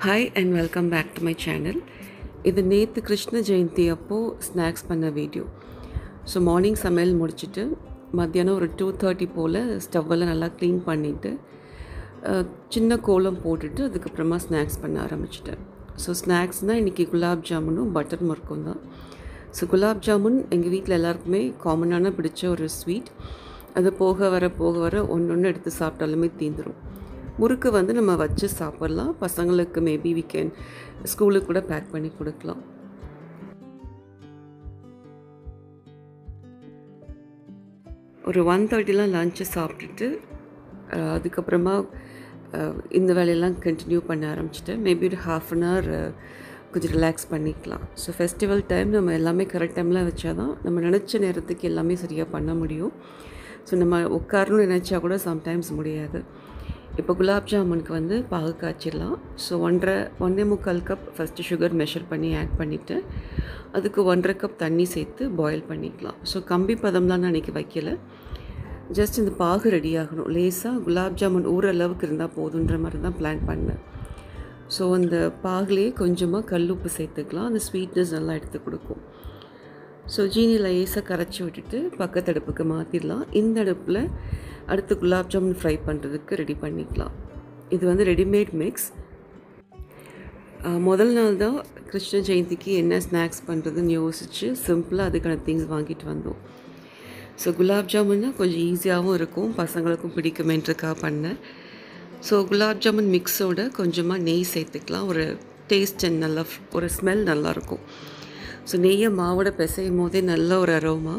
Hi and welcome back to my channel. இது நேற்று கிருஷ்ண ஜெயந்தி அப்போது ஸ்நாக்ஸ் பண்ண வீடியோ. ஸோ மார்னிங் சமையல் முடிச்சுட்டு மத்தியானம் ஒரு 2:30 போல் ஸ்டவ்வெல்லாம் நல்லா க்ளீன் பண்ணிவிட்டு சின்ன கோலம் போட்டுட்டு அதுக்கப்புறமா ஸ்நாக்ஸ் பண்ண ஆரம்பிச்சிட்டேன். ஸோ ஸ்நாக்ஸ்னால் இன்றைக்கி குலாப் ஜாமுனும் பட்டர் முறுக்கும் தான். ஸோ குலாப் ஜாமுன் எங்கள் வீட்டில் எல்லாருக்குமே காமனான பிடிச்ச ஒரு ஸ்வீட். அது போக வர ஒன்று எடுத்து சாப்பிட்டாலுமே தீந்துடும். முறுக்கு வந்து நம்ம வச்சு சாப்பிட்லாம். பசங்களுக்கு மேபி வீக்கெண்ட் ஸ்கூலுக்கு கூட பேக் பண்ணி கொடுக்கலாம். ஒரு 1:30 லஞ்சு சாப்பிட்டுட்டு அதுக்கப்புறமா இந்த வேலையெல்லாம் கண்டினியூ பண்ண ஆரம்பிச்சிட்டேன். மேபி ஒரு ½ அன் ஹவர் கொஞ்சம் ரிலாக்ஸ் பண்ணிக்கலாம். ஸோ ஃபெஸ்டிவல் டைம் நம்ம எல்லாமே கரெக்ட் டைமில் வச்சா தான் நம்ம நினச்ச நேரத்துக்கு எல்லாமே சரியாக பண்ண முடியும். ஸோ நம்ம உட்காரணும்னு நினச்சா கூட சம்டைம்ஸ் முடியாது. இப்போ குலாப் ஜாமுனுக்கு வந்து பாகு காய்ச்சிடலாம். So 1.25 cup first sugar measure பண்ணி ஆட் பண்ணிவிட்டு அதுக்கு 1.5 கப் தண்ணி சேர்த்து பாயில் பண்ணிக்கலாம். ஸோ கம்பி பதம்லாம் நான் இன்றைக்கி வைக்கல. ஜஸ்ட் இந்த பாகு ரெடி ஆகணும். லேசாக குலாப் ஜாமுன் ஊற அளவுக்கு இருந்தால் போதுன்ற மாதிரி தான் பிளான் பண்ணேன். ஸோ அந்த பாகுலேயே கொஞ்சமாக கல்லுப்பு சேர்த்துக்கலாம். அந்த ஸ்வீட்னஸ் நல்லா எடுத்து கொடுக்கும். ஸோ ஜீனி லேசாக கரைச்சி விட்டுட்டு பக்கத்து அடுப்புக்கு மாற்றிடலாம். இந்த அடுப்பில் அடுத்து குலாப் ஜாமுன் ஃப்ரை பண்ணுறதுக்கு ரெடி பண்ணிக்கலாம். இது வந்து ரெடிமேட் மிக்ஸ். முதல் நாள் தான் கிருஷ்ண ஜெயந்திக்கு என்ன ஸ்நாக்ஸ் பண்ணுறதுன்னு யோசித்து சிம்பிளாக அதுக்கான திங்ஸ் வாங்கிட்டு வந்தோம். ஸோ குலாப் ஜாமுன்னா கொஞ்சம் ஈஸியாகவும் இருக்கும், பசங்களுக்கும் பிடிக்குமேன்றக்காக பண்ணேன். ஸோ குலாப் ஜாமுன் மிக்ஸோட கொஞ்சமாக நெய் சேர்த்துக்கலாம். ஒரு டேஸ்ட் அண்ட் நல்லா ஒரு ஸ்மெல் நல்லாயிருக்கும். ஸோ நெய்யை மாவோட பிசையும் போதே நல்ல ஒரு அரோமா.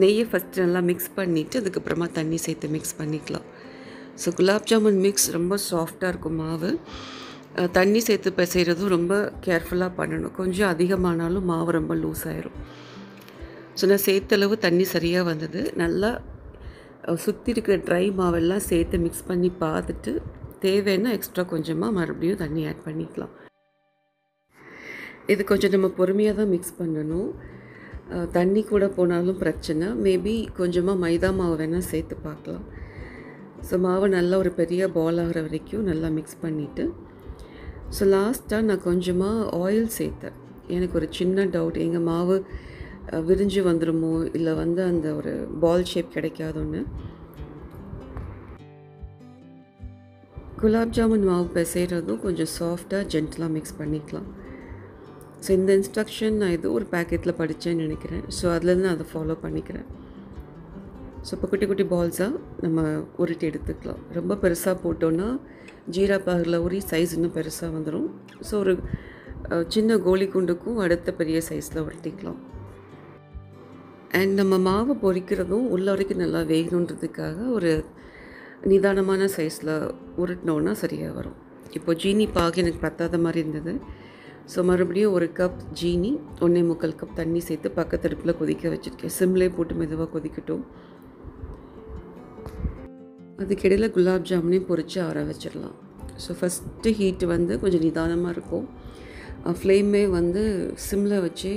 நெய்யை ஃபஸ்ட்டு நல்லா மிக்ஸ் பண்ணிவிட்டு அதுக்கப்புறமா தண்ணி சேர்த்து மிக்ஸ் பண்ணிக்கலாம். ஸோ குலாப் ஜாமுன் மிக்ஸ் ரொம்ப சாஃப்டாக இருக்கும் மாவு. தண்ணி சேர்த்து பிசைகிறதும் ரொம்ப கேர்ஃபுல்லாக பண்ணணும். கொஞ்சம் அதிகமானாலும் மாவு ரொம்ப லூஸ் ஆயிரும். ஸோ நான் சேர்த்தளவு தண்ணி சரியாக வந்தது. நல்லா சுற்றி இருக்கிற ட்ரை மாவெல்லாம் சேர்த்து மிக்ஸ் பண்ணி பார்த்துட்டு தேவைன்னா எக்ஸ்ட்ரா கொஞ்சமாக மறுபடியும் தண்ணி ஆட் பண்ணிக்கலாம். இது கொஞ்சம் நம்ம பொறுமையாக தான் மிக்ஸ் பண்ணணும். தண்ணி கூட போனாலும் பிரச்சனை. மேபி கொஞ்சமாக மைதா மாவு வேணால் சேர்த்து பார்க்கலாம். ஸோ மாவு நல்லா ஒரு பெரிய பால் ஆகிற வரைக்கும் நல்லா மிக்ஸ் பண்ணிவிட்டு ஸோ லாஸ்ட்டாக நான் கொஞ்சமாக ஆயில் சேர்த்தேன். எனக்கு ஒரு சின்ன டவுட், எங்கள் மாவு விரிஞ்சு வந்துடுமோ இல்லை வந்து அந்த ஒரு பால் ஷேப் கிடைக்காதோன்னு. குலாப் ஜாமுன் மாவு பிசைகிறதும் கொஞ்சம் சாஃப்டாக ஜென்டலாக மிக்ஸ் பண்ணிக்கலாம். ஸோ இந்த இன்ஸ்ட்ரக்ஷன் நான் ஏதோ ஒரு பேக்கெட்டில் படித்தேன்னு நினைக்கிறேன். ஸோ அதுலேருந்து நான் அதை ஃபாலோ பண்ணிக்கிறேன். ஸோ இப்போ குட்டி குட்டி பால்ஸாக நம்ம உருட்டி எடுத்துக்கலாம். ரொம்ப பெருசாக போட்டோன்னா ஜீரா பாகில் உரி சைஸ் இன்னும் பெருசாக வந்துடும். ஸோ ஒரு சின்ன கோலி குண்டுக்கும் அடுத்த பெரிய சைஸில் உருட்டிக்கலாம். அண்ட் நம்ம மாவு பொரிக்கிறதும் உள்ள வரைக்கும் நல்லா வேகணுன்றதுக்காக ஒரு நிதானமான சைஸில் உருட்டினோன்னா சரியாக வரும். இப்போ ஜீனி பாகு எனக்கு பத்தாத மாதிரி இருந்தது. ஸோ மறுபடியும் 1 கப் ஜீனி 1.25 கப் தண்ணி சேர்த்து பக்கத்து அடுப்பில் கொதிக்க வச்சுருக்கேன். சிம்லே போட்டு மெதுவாக கொதிக்கட்டும். அதுக்கிடையில் குலாப் ஜாமுனையும் பொரித்து ஆற வச்சிடலாம். ஸோ ஃபஸ்ட்டு ஹீட்டு வந்து கொஞ்சம் நிதானமாக இருக்கும். ஃப்ளேமே வந்து சிம்மில் வச்சு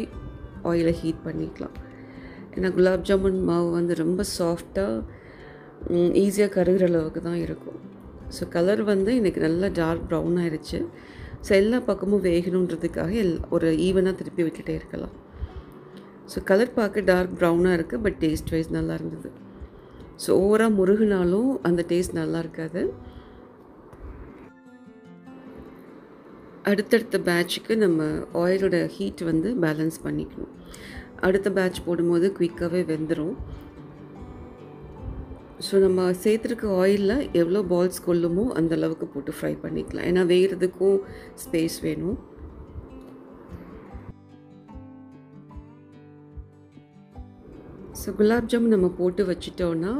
ஆயிலை ஹீட் பண்ணிக்கலாம். ஏன்னா குலாப் ஜாமுன் மாவு வந்து ரொம்ப சாஃப்டாக ஈஸியாக கருகிற அளவுக்கு தான் இருக்கும். ஸோ கலர் வந்து எனக்கு நல்லா டார்க் ப்ரௌன் ஆயிடுச்சு. ஸோ எல்லா பக்கமும் வேகணுன்றதுக்காக ஒரு ஈவனாக திருப்பி விட்டுட்டே இருக்கலாம். ஸோ கலர் பார்க்க டார்க் ப்ரௌனாக இருக்குது, பட் டேஸ்ட் வைஸ் நல்லா இருந்தது. ஸோ ஓவராக முருகுனாலும் அந்த டேஸ்ட் நல்லா இருக்காது. அடுத்தடுத்த பேட்சுக்கு நம்ம ஆயிலோட ஹீட் வந்து பேலன்ஸ் பண்ணிக்கணும். அடுத்த பேட்ச் போடும்போது குயிக்காகவே வெந்துடும். ஸோ நம்ம சேர்த்துருக்க ஆயிலில் எவ்வளோ பால்ஸ் கொள்ளுமோ அந்த அளவுக்கு போட்டு ஃப்ரை பண்ணிக்கலாம். ஏன்னா வேகிறதுக்கும் ஸ்பேஸ் வேணும். ஸோ குலாப் ஜாமுன் நம்ம போட்டு வச்சிட்டோன்னா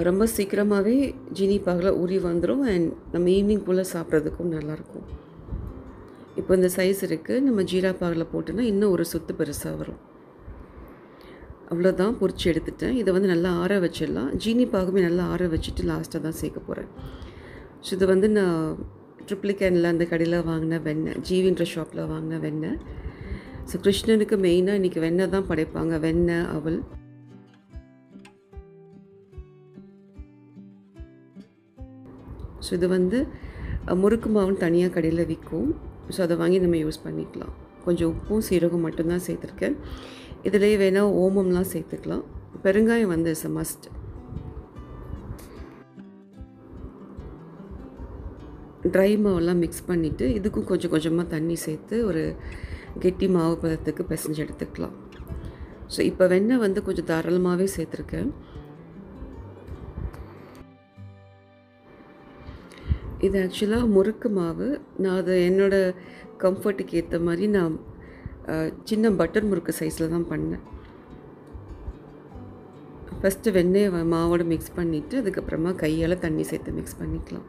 ரொம்ப சீக்கிரமாகவே ஜீனி பாகில் ஊறி வந்துடும். அண்ட் நம்ம ஈவினிங் போல் சாப்பிட்றதுக்கும் நல்லாயிருக்கும். இப்போ இந்த சைஸ் இருக்குது. நம்ம ஜீரா பாகில் போட்டோன்னா இன்னும் ஒரு சுத்து பெருசாக வரும். அவ்வளோதான், பொரிச்சு எடுத்துட்டேன். இதை வந்து நல்லா ஆற வச்சிடலாம். ஜீனி பாகுமே நல்லா ஆற வச்சுட்டு லாஸ்ட்டாக தான் சேர்க்க போகிறேன். ஸோ இது வந்து நான் ட்ரிப்ளிகேனில் அந்த கடையில் வாங்கின வெண்ணெய், ஜீவின்ற ஷாப்பில் வாங்கின வெண்ணெய். ஸோ கிருஷ்ணனுக்கு மெயினாக இன்றைக்கி வெண்ணெய் தான் படைப்பாங்க. வெண்ணெய், அவல். ஸோ இது வந்து முறுக்கு மாவுன்னு தனியாக கடையில் விற்கும். ஸோ அதை வாங்கி நம்ம யூஸ் பண்ணிக்கலாம். கொஞ்சம் உப்பும் சீரகம் மட்டும்தான் சேர்த்துருக்கேன். இதிலேயே வேணால் ஓமம்லாம் சேர்த்துக்கலாம். பெருங்காயம் வந்து இஸ் அ மஸ்ட். ட்ரை மாவெல்லாம் மிக்ஸ் பண்ணிவிட்டு இதுக்கும் கொஞ்சம் கொஞ்சமாக தண்ணி சேர்த்து ஒரு கெட்டி மாவு பதத்துக்கு பிசைஞ்சு எடுத்துக்கலாம். ஸோ இப்போ வெண்ணெய் வந்து கொஞ்சம் தாராளமாகவே சேர்த்துருக்கேன். இது ஆக்சுவலாக முறுக்கு மாவு. நான் அதை என்னோடய கம்ஃபர்ட்டுக்கு ஏற்ற மாதிரி நான் சின்ன பட்டர் முறுக்கு சைஸில் தான் பண்ணேன். ஃபஸ்ட்டு வெண்ணெயை மாவோடு மிக்ஸ் பண்ணிவிட்டு அதுக்கப்புறமா கையால் தண்ணி சேர்த்து மிக்ஸ் பண்ணிக்கலாம்.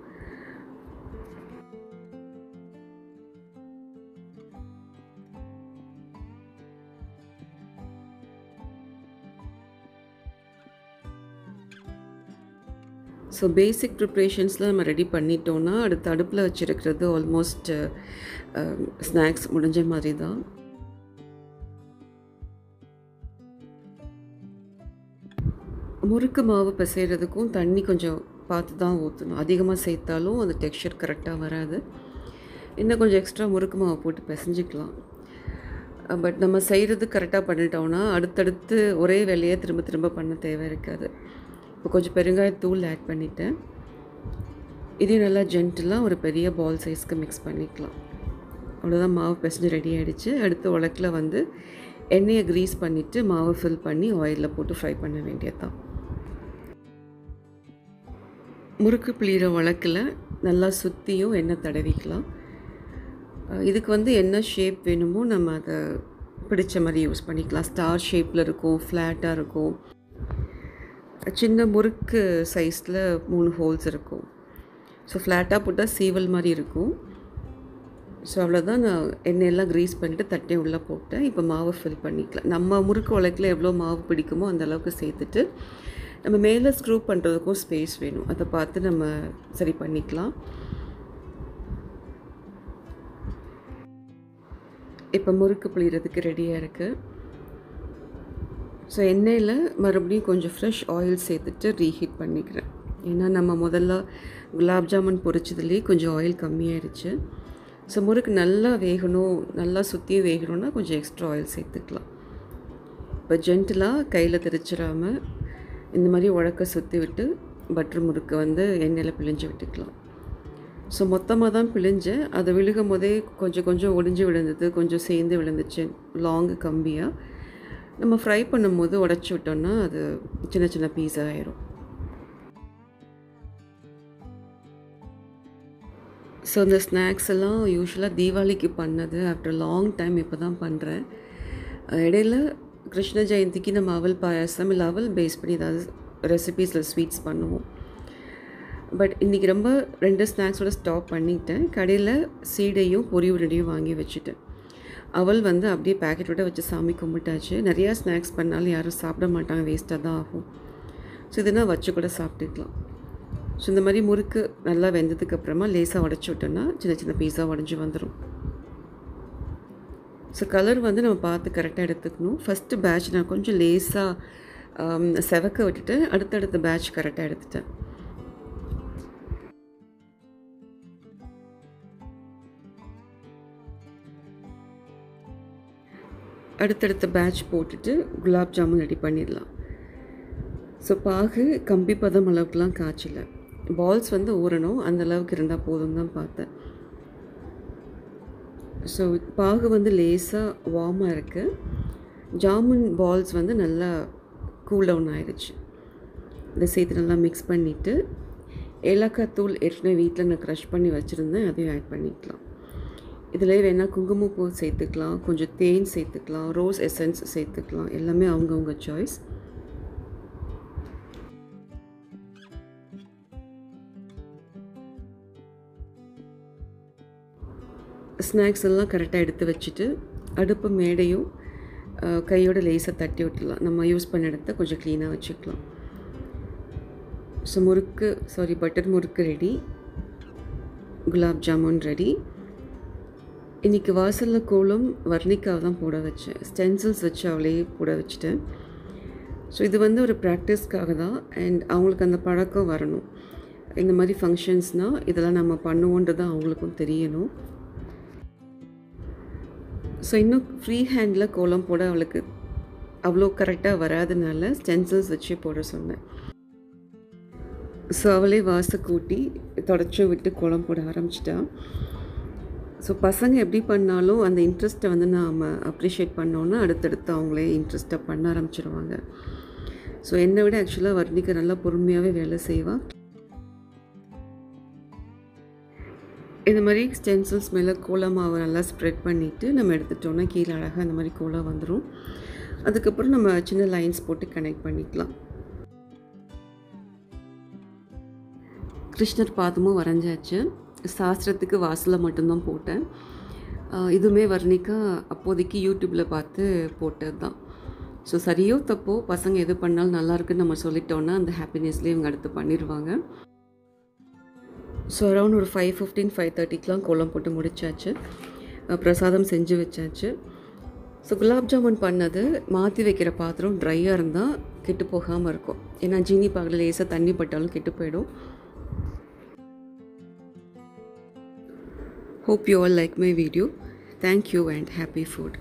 ஸோ பேசிக் ப்ரிப்ரேஷன்ஸ்லாம் நம்ம ரெடி பண்ணிட்டோன்னா அடுத்த அடுப்பில் வச்சுருக்கிறது ஆல்மோஸ்ட் ஸ்நாக்ஸ் முடிஞ்ச மாதிரி தான். முறுக்கு மாவு பிசைகிறதுக்கும் தண்ணி கொஞ்சம் பார்த்து தான் ஊற்றணும். அதிகமாக சேர்த்தாலும் அந்த டெக்ஸ்சர் கரெக்டாக வராது. இன்னும் கொஞ்சம் எக்ஸ்ட்ரா முறுக்கு மாவு போட்டு பிசைஞ்சிக்கலாம். பட் நம்ம செய்கிறது கரெக்டாக பண்ணிட்டோன்னா அடுத்தடுத்து ஒரே வேலையை திரும்ப திரும்ப பண்ண தேவை இருக்காது. இப்போ கொஞ்சம் பெருங்காயத்தூள் ஆட் பண்ணிவிட்டேன். இதையும் நல்லா ஜென்டிலாக ஒரு பெரிய பால் சைஸ்க்கு மிக்ஸ் பண்ணிக்கலாம். அவ்வளோதான், மாவு பிசைஞ்சு ரெடி ஆகிடுச்சு. அடுத்து உலக்கில் வந்து எண்ணெயை க்ரீஸ் பண்ணிவிட்டு மாவை ஃபில் பண்ணி ஆயிலில் போட்டு ஃப்ரை பண்ண வேண்டியது தான். முறுக்கு பிழிகிற உலக்கில் நல்லா சுற்றியும் எண்ணெய் தடவிக்கலாம். இதுக்கு வந்து என்ன ஷேப் வேணுமோ நம்ம அதை பிடிச்ச மாதிரி யூஸ் பண்ணிக்கலாம். ஸ்டார் ஷேப்பில் இருக்கும், ஃப்ளாட்டாக இருக்கும். சின்ன முறுக்கு சைஸில் 3 ஹோல்ஸ் இருக்கும். ஸோ ஃப்ளாட்டாக போட்டால் சீவல் மாதிரி இருக்கும். ஸோ அவ்வளோதான், நான் எண்ணெயெல்லாம் க்ரீஸ் பண்ணிவிட்டு தட்டை உள்ளே போட்டேன். இப்போ மாவை ஃபில் பண்ணிக்கலாம். நம்ம முறுக்கு உலக்கில் எவ்வளோ மாவு பிடிக்குமோ அந்தளவுக்கு சேர்த்துட்டு நம்ம மேலே ஸ்க்ரூ பண்ணுறதுக்கும் ஸ்பேஸ் வேணும். அதை பார்த்து நம்ம சரி பண்ணிக்கலாம். இப்போ முறுக்கு பிழிகிறதுக்கு ரெடியாக இருக்குது. ஸோ எண்ணெயில் மறுபடியும் கொஞ்சம் ஃப்ரெஷ் ஆயில் சேர்த்துட்டு ரீஹீட் பண்ணிக்கிறேன். ஏன்னா நம்ம முதல்ல குலாப் ஜாமுன் பொரிச்சதுலேயே கொஞ்சம் ஆயில் கம்மியாகிடுச்சு. ஸோ முறுக்கு நல்லா வேகணும், நல்லா சுற்றியும் வேகணும்னா கொஞ்சம் எக்ஸ்ட்ரா ஆயில் சேர்த்துக்கலாம். இப்போ ஜென்டிலாக கையில் தெரிச்சிடாமல் இந்த மாதிரி உழக்க சுற்றி விட்டு பட்டர் முறுக்கு வந்து எண்ணெயில் பிழிஞ்சு விட்டுக்கலாம். ஸோ மொத்தமாக தான் பிழிஞ்சேன். அதை விழுகும் போதே கொஞ்சம் கொஞ்சம் ஒடிஞ்சு விழுந்தது, கொஞ்சம் சேர்ந்து விழுந்துச்சு லாங்கு கம்பியாக. நம்ம ஃப்ரை பண்ணும்போது உடச்சி விட்டோம்னா அது சின்ன சின்ன பீஸா ஆயிரும். ஸோ இந்த ஸ்நாக்ஸ் எல்லாம் யூஸ்வலாக தீபாவளிக்கு பண்ணது ஆஃப்டர் லாங் டைம் இப்போ தான் பண்ணுறேன். இடையில கிருஷ்ண ஜெயந்திக்கு நம்ம அவல் பாயாசம் இல்லை அவல் பேஸ் பண்ணி ஏதாவது ரெசிபீஸில் ஸ்வீட்ஸ் பண்ணுவோம். பட் இன்றைக்கி ரொம்ப 2 ஸ்நாக்ஸோடு ஸ்டாப் பண்ணிவிட்டேன். கடையில் சீடையும் பொரி உருண்டையும் வாங்கி வச்சுட்டேன். அவல் வந்து அப்படியே பேக்கெட்டோட வச்சு சாமி கும்பிட்டாச்சு. நிறையா ஸ்நாக்ஸ் பண்ணாலும் யாரும் சாப்பிட மாட்டாங்க, வேஸ்ட்டாக தான் ஆகும். ஸோ இதெல்லாம் வச்சு கூட சாப்பிட்டுக்கலாம். ஸோ இந்த மாதிரி முறுக்கு நல்லா வெந்ததுக்கப்புறமா லேசாக உடச்சி விட்டோன்னா சின்ன சின்ன பீஸா உடஞ்சி வந்துடும். ஸோ கலர் வந்து நம்ம பார்த்து கரெக்டாக எடுத்துக்கணும். ஃபஸ்ட்டு பேட்ச் நான் கொஞ்சம் லேசாக செவக்க விட்டுட்டு அடுத்தடுத்த பேட்ச் கரெக்டாக எடுத்துட்டேன். அடுத்தடுத்த பேட்ச் போட்டுட்டு குலாப் ஜாமுன் ரெடி பண்ணிடலாம். ஸோ பாகு கம்பி பதம் அளவுக்குலாம் காய்ச்சல, பால்ஸ் வந்து ஊறணும், அந்த அளவுக்கு இருந்தால் போதும் தான் பார்த்தேன். ஸோ பாகு வந்து லேசாக வார்மாக இருக்குது. ஜாமுன் பால்ஸ் வந்து நல்லா கூல் டவுன் ஆகிடுச்சு. இதை சேர்த்து நல்லா மிக்ஸ் பண்ணிவிட்டு ஏலக்காய் தூள் ஏற்கனவே வீட்டில் நான் க்ரஷ் பண்ணி வச்சுருந்தேன், அதையும் ஆட் பண்ணிக்கலாம். இதில் வேணால் குங்குமப்பூ சேர்த்துக்கலாம், கொஞ்சம் தேன் சேர்த்துக்கலாம், ரோஸ் எசன்ஸ் சேர்த்துக்கலாம். எல்லாமே அவங்கவுங்க சாய்ஸ். ஸ்நாக்ஸ் எல்லாம் கரெக்டாக எடுத்து வச்சுட்டு அடுப்பு மேடையும் கையோட லேசாக தட்டி விட்டுலாம். நம்ம யூஸ் பண்ண இடத்த கொஞ்சம் க்ளீனாக வச்சுக்கலாம். ஸோ பட்டர் முறுக்கு ரெடி, குலாப் ஜாமுன் ரெடி. இன்றைக்கி வாசலில் கோலம் வர்ணிக்காவை தான் போட வச்சேன். ஸ்டென்சில்ஸ் வச்சு அவளே போட வச்சுட்டேன். ஸோ இது வந்து ஒரு ப்ராக்டிஸ்க்காக தான். அண்ட் அவங்களுக்கு அந்த பழக்கம் வரணும். இந்த மாதிரி ஃபங்க்ஷன்ஸ்னால் இதெல்லாம் நம்ம பண்ணுவோன்றது அவங்களுக்கும் தெரியணும். ஸோ இன்னும் ஃப்ரீ ஹேண்டில் கோலம் போட அவளுக்கு அவ்வளோ கரெக்டாக வராதனால ஸ்டென்சில்ஸ் வச்சு போட சொன்னேன். ஸோ அவளே வாசை கூட்டி தொடச்சி விட்டு கோலம் போட ஆரம்பிச்சிட்டா. ஸோ பசங்க எப்படி பண்ணாலும் அந்த இன்ட்ரெஸ்ட்டை வந்து நாம் அப்ரிஷியேட் பண்ணோன்னா அடுத்தடுத்து அவங்களே இன்ட்ரெஸ்ட்டாக பண்ண ஆரம்பிச்சிடுவாங்க. ஸோ என்னை விட ஆக்சுவலாக வர்ணிக்க நல்லா பொறுமையாகவே வேலை செய்வாள். இந்த மாதிரி ஸ்டென்சில்ஸ் மேலே கோலம் மாவை நல்லா ஸ்ப்ரெட் பண்ணிவிட்டு நம்ம எடுத்துட்டோன்னா கீழே அழகாக இந்த மாதிரி கோலம் வந்துடும். அதுக்கப்புறம் நம்ம சின்ன லைன்ஸ் போட்டு கனெக்ட் பண்ணிக்கலாம். கிருஷ்ணர் பாதமும் வரைஞ்சாச்சு. சாஸ்திரத்துக்கு வாசலில் மட்டும்தான் போட்டேன். இதுவுமே வர்ணிக்கா அப்போதைக்கு யூடியூப்பில் பார்த்து போட்டது தான். ஸோ சரியோ தப்போ பசங்க எது பண்ணாலும் நல்லாயிருக்குன்னு நம்ம சொல்லிட்டோன்னா அந்த ஹாப்பினஸ்லேயே இவங்க அடுத்து பண்ணிடுவாங்க. ஸோ அரௌண்ட் ஒரு 5:15 5:30க்கெலாம் கோலம் போட்டு முடிச்சாச்சு. பிரசாதம் செஞ்சு வச்சாச்சு. ஸோ குலாப் ஜாமுன் பண்ணது மாற்றி வைக்கிற பாத்திரம் ட்ரையாக இருந்தால் கெட்டு போகாமல் இருக்கும். ஏன்னா ஜீனி பாகில் லேசாக தண்ணி பட்டாலும் கெட்டு போயிடும். Hope you all like my video. Thank you and happy food.